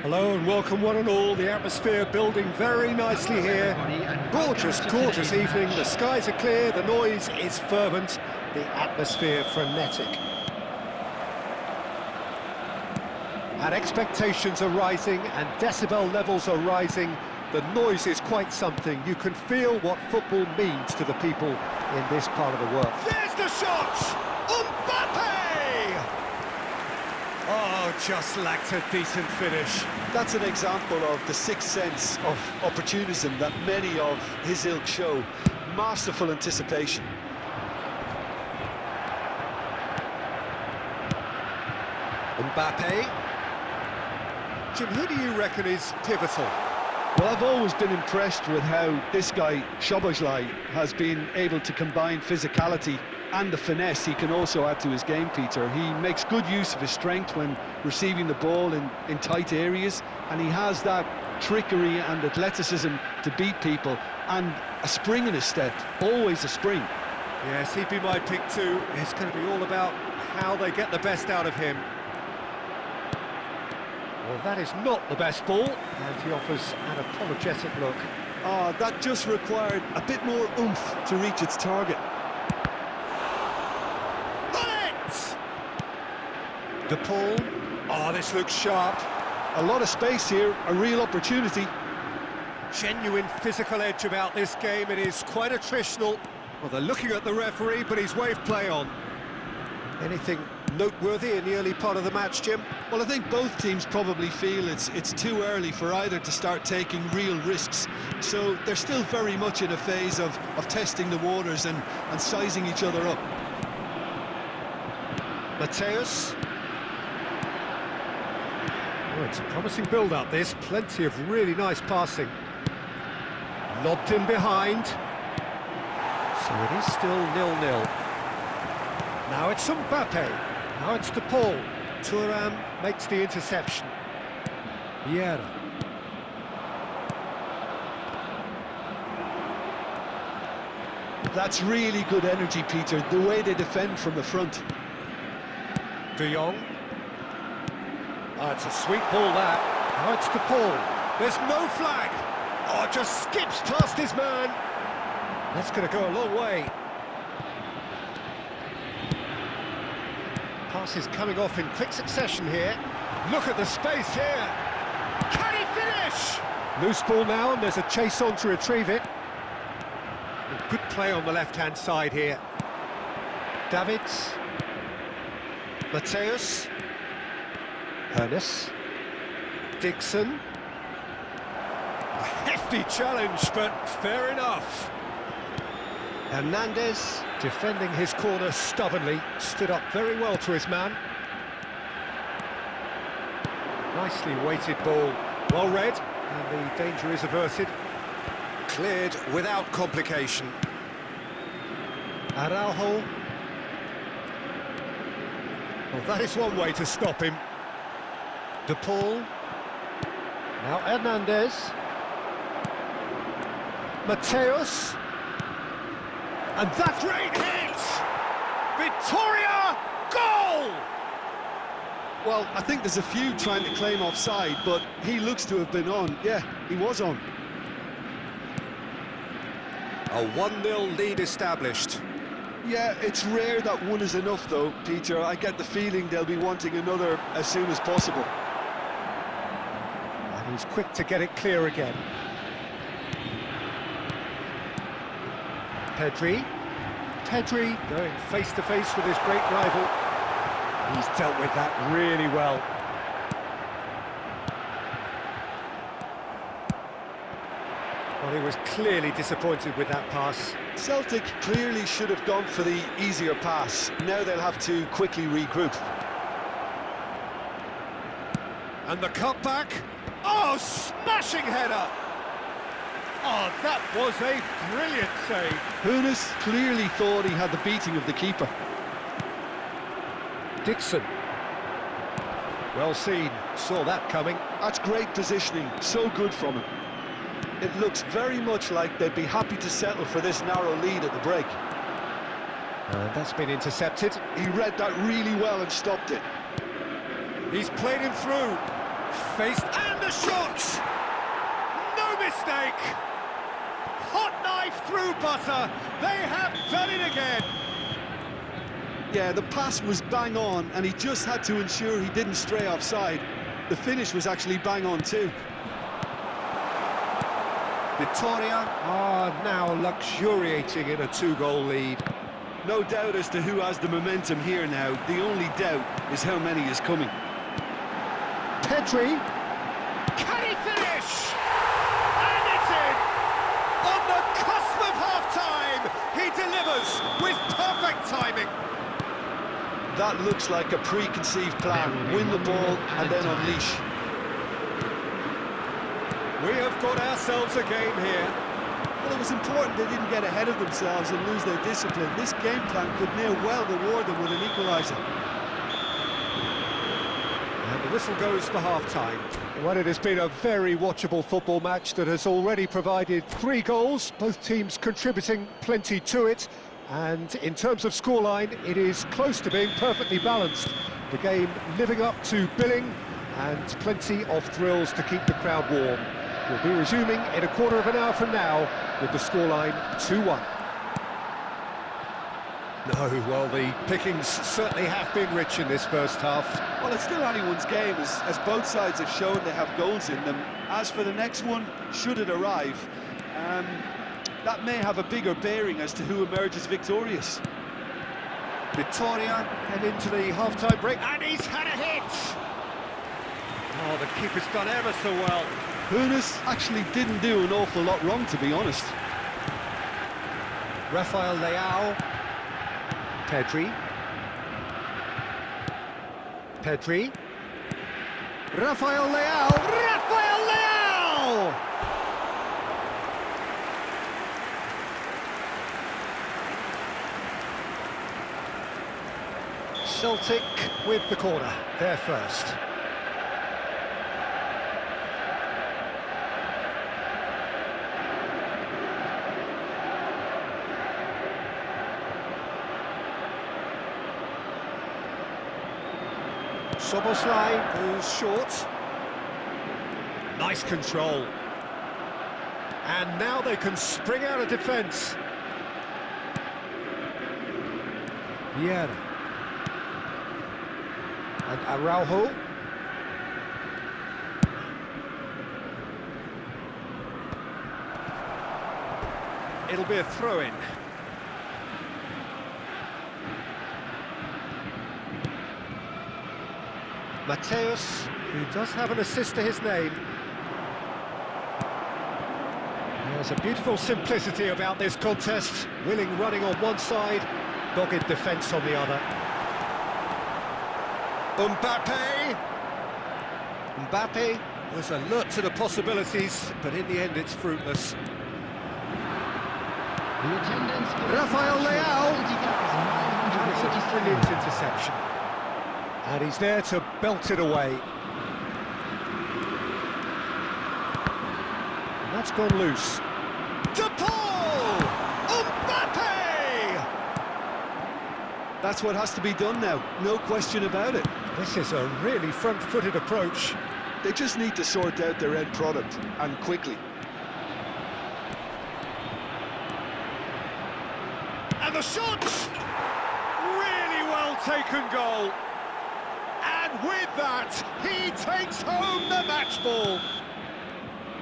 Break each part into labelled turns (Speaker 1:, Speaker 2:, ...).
Speaker 1: Hello and welcome one and all. The atmosphere building very nicely here. Gorgeous, gorgeous evening. The skies are clear, the noise is fervent, the atmosphere frenetic. And expectations are rising and decibel levels are rising. The noise is quite something. You can feel what football means to the people in this part of the world. There's the shot! Mbappe! Oh, just lacked a decent finish.
Speaker 2: That's an example of the sixth sense of opportunism that many of his ilk show. Masterful anticipation.
Speaker 1: Mbappe. Jim, who do you reckon is pivotal?
Speaker 2: Well, I've always been impressed with how this guy, Szoboszlai, has been able to combine physicality and the finesse he can also add to his game, Peter. He makes good use of his strength when receiving the ball in tight areas, and he has that trickery and athleticism to beat people, and a spring in his step, always a spring.
Speaker 1: Yes, he'd be my pick too. It's going to be all about how they get the best out of him. Well, that is not the best ball, and he offers an apologetic look.
Speaker 2: That just required a bit more oomph to reach its target.
Speaker 1: De Paul. Oh, this looks sharp.
Speaker 2: A lot of space here, a real opportunity.
Speaker 1: Genuine physical edge about this game. It is quite attritional. Well, they're looking at the referee, but he's waved play on. Anything noteworthy in the early part of the match, Jim?
Speaker 2: Well, I think both teams probably feel it's too early for either to start taking real risks. So they're still very much in a phase of testing the waters and sizing each other up.
Speaker 1: Mateus. Oh, it's a promising build-up, this. Plenty of really nice passing. Lobbed in behind. So it is still 0-0. Now it's Mbappe. Now it's De Paul. Thuram makes the interception. Vieira.
Speaker 2: That's really good energy, Peter, the way they defend from the front.
Speaker 1: De Jong. Oh, it's a sweet ball, that. Now it's De Paul. There's no flag. Oh, just skips past his man. That's going to go a long way. Passes coming off in quick succession here. Look at the space here. Can he finish? Loose ball now, and there's a chase on to retrieve it. Good play on the left-hand side here. Davids. Mateus. Ernest. Dixon. A hefty challenge, but fair enough. Hernandez, defending his corner stubbornly, stood up very well to his man. Nicely weighted ball, well read, and the danger is averted. Cleared without complication. Araujo. Well, that is one way to stop him. De Paul. Now Hernandez. Mateus. And that great hit! Victoria, goal!
Speaker 2: Well, I think there's a few trying to claim offside, but he looks to have been on. Yeah, he was on.
Speaker 1: A 1-0 lead established.
Speaker 2: Yeah, it's rare that one is enough, though, Peter. I get the feeling they'll be wanting another as soon as possible.
Speaker 1: And he's quick to get it clear again. Pedri going face-to-face with his great rival. He's dealt with that really well. Well, he was clearly disappointed with that pass.
Speaker 2: Celtic clearly should have gone for the easier pass. Now they'll have to quickly regroup.
Speaker 1: And the cutback. Oh, smashing header! Oh, that was a brilliant save.
Speaker 2: Hunis clearly thought he had the beating of the keeper.
Speaker 1: Dixon. Well seen, saw that coming.
Speaker 2: That's great positioning, so good from him. It looks very much like they'd be happy to settle for this narrow lead at the break.
Speaker 1: That's been intercepted.
Speaker 2: He read that really well and stopped it.
Speaker 1: He's played him through. Faced, and the shot! No mistake! Hot knife through butter. They have done it again.
Speaker 2: Yeah, the pass was bang on, and he just had to ensure he didn't stray offside. The finish was actually bang on too.
Speaker 1: Victoria are now luxuriating in a 2-goal lead.
Speaker 2: No doubt as to who has the momentum here now. The only doubt is how many is coming.
Speaker 1: Pedri. Can he finish? And it's in! On the cusp of half-time, he delivers with perfect timing.
Speaker 2: That looks like a preconceived plan. Win the ball and then unleash.
Speaker 1: We have got ourselves a game here.
Speaker 2: Well, it was important they didn't get ahead of themselves and lose their discipline. This game plan could near well reward them with an equaliser.
Speaker 1: And the whistle goes for half-time. Well, it has been a very watchable football match that has already provided 3 goals, both teams contributing plenty to it. And in terms of scoreline, it is close to being perfectly balanced. The game living up to billing and plenty of thrills to keep the crowd warm. We'll be resuming in a quarter of an hour from now with the scoreline 2-1. No, well, the pickings certainly have been rich in this first half.
Speaker 2: Well, it's still anyone's game, as both sides have shown they have goals in them. As for the next one, should it arrive, that may have a bigger bearing as to who emerges victorious.
Speaker 1: Victoria head into the half-time break, and he's had a hit! Oh, the keeper's done ever so well.
Speaker 2: Hunis actually didn't do an awful lot wrong, to be honest.
Speaker 1: Rafael Leao. Pedri. Pedri. Rafael Leao. Rafael Leao! Celtic with the corner, there first. Soboslai goes short. Nice control. And now they can spring out of defence. Vieira. And Araujo. It'll be a throw-in. Mateus, who does have an assist to his name. There's a beautiful simplicity about this contest. Willing running on one side, dogged defence on the other. Mbappe was alert to the possibilities, but in the end it's fruitless. Rafael Leao. That is a brilliant interception. And he's there to belt it away. And that's gone loose. De Paul! Mbappe!
Speaker 2: That's what has to be done now, no question about it.
Speaker 1: This is a really front-footed approach.
Speaker 2: They just need to sort out their end product, and quickly.
Speaker 1: And the shot! Really well taken goal. And with that, he takes home the match ball.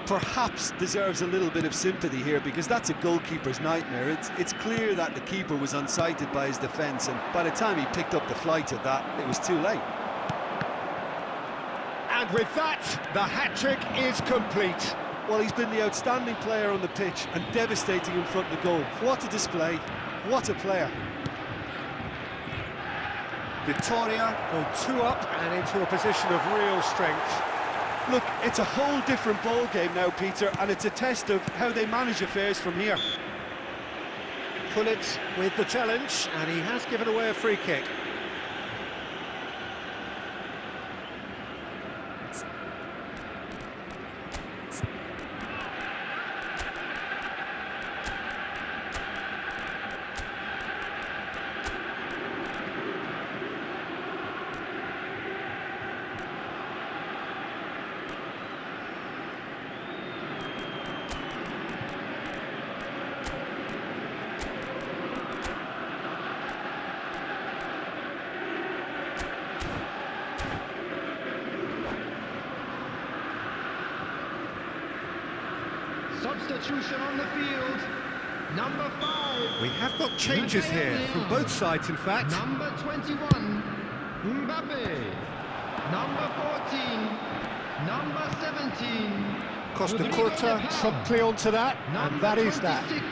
Speaker 2: Perhaps deserves a little bit of sympathy here, because that's a goalkeeper's nightmare. It's clear that the keeper was unsighted by his defence, and by the time he picked up the flight of that, it was too late.
Speaker 1: And with that, the hat-trick is complete.
Speaker 2: Well, he's been the outstanding player on the pitch and devastating in front of the goal. What a display, what a player.
Speaker 1: Victoria go 2 up and into a position of real strength.
Speaker 2: Look, it's a whole different ball game now, Peter, and it's a test of how they manage affairs from here.
Speaker 1: Pullet with the challenge, and he has given away a free kick.
Speaker 3: Substitution on the field. Number 5.
Speaker 1: We have got changes here from both sides, in fact.
Speaker 3: Number 21, Mbappe. Number 14, number 17.
Speaker 1: Costa
Speaker 3: Rodrigo
Speaker 1: Curta
Speaker 3: de Paul.
Speaker 1: promptly onto that, and
Speaker 3: Number
Speaker 1: that is that.
Speaker 3: 26,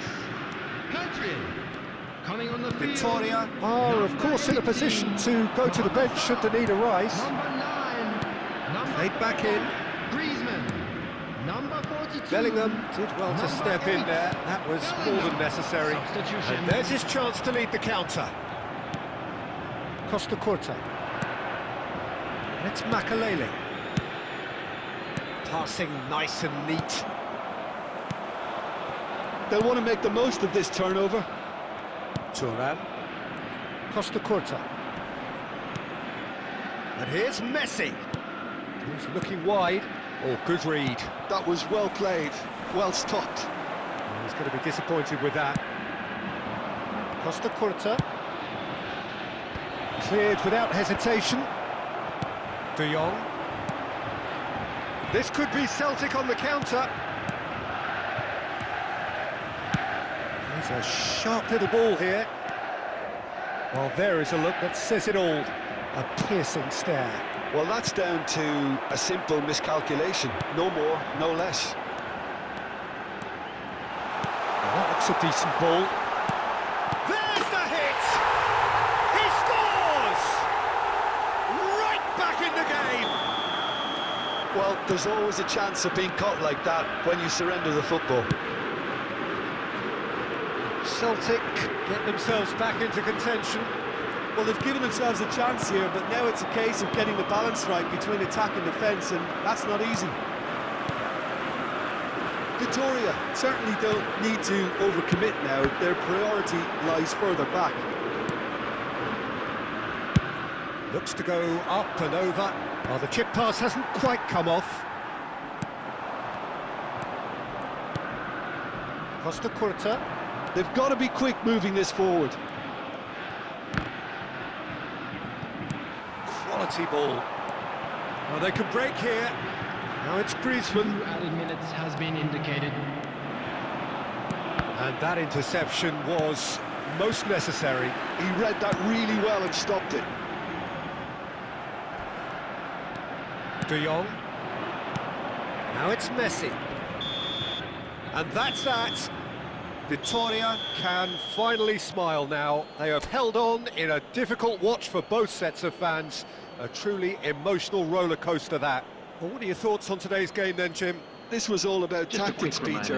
Speaker 3: Pedri. Coming on the field.
Speaker 1: Victoria are, of course, in a position to go to the bench should the need arise.
Speaker 3: Number 9, number
Speaker 1: Played back in.
Speaker 3: Griezmann. Number 42.
Speaker 1: Bellingham did well to
Speaker 3: Number
Speaker 1: step in
Speaker 3: 8,
Speaker 1: there. That was more than necessary.
Speaker 3: Substitution.
Speaker 1: And there's his chance to lead the counter. Costa Curta. It's Makalele. Passing nice and neat.
Speaker 2: They'll want to make the most of this turnover.
Speaker 1: Thuram. Costa Curta. And here's Messi. He's looking wide. Oh, good read.
Speaker 2: That was well played, well stopped.
Speaker 1: He's going to be disappointed with that. Costa Curta. Cleared without hesitation. De Jong. This could be Celtic on the counter. There's a sharp little ball here. Well, there is a look that says it all. A piercing stare.
Speaker 2: Well, that's down to a simple miscalculation. No more, no less.
Speaker 1: Well, that looks a decent ball. There's the hit! He scores! Right back in the game!
Speaker 2: Well, there's always a chance of being caught like that when you surrender the football.
Speaker 1: Celtic get themselves back into contention.
Speaker 4: Well, they've given themselves a chance here, but now it's a case of getting the balance right between attack and defence, and that's not easy. Victoria certainly don't need to overcommit now. Their priority lies further back.
Speaker 1: Looks to go up and over. Oh, the chip pass hasn't quite come off. Costa Curta.
Speaker 2: They've got to be quick moving this forward.
Speaker 1: Quality ball. Oh, they can break here. Now it's Griezmann.
Speaker 3: 2 added minutes has been indicated.
Speaker 1: And that interception was most necessary.
Speaker 2: He read that really well and stopped it.
Speaker 1: De Jong. Now it's Messi. And that's that. Victoria can finally smile now. They have held on in a difficult watch for both sets of fans. A truly emotional roller coaster that. Well, what are your thoughts on today's game then, Jim?
Speaker 2: This was all about
Speaker 3: Just a
Speaker 2: tactics,
Speaker 3: quick reminder.
Speaker 2: Peter.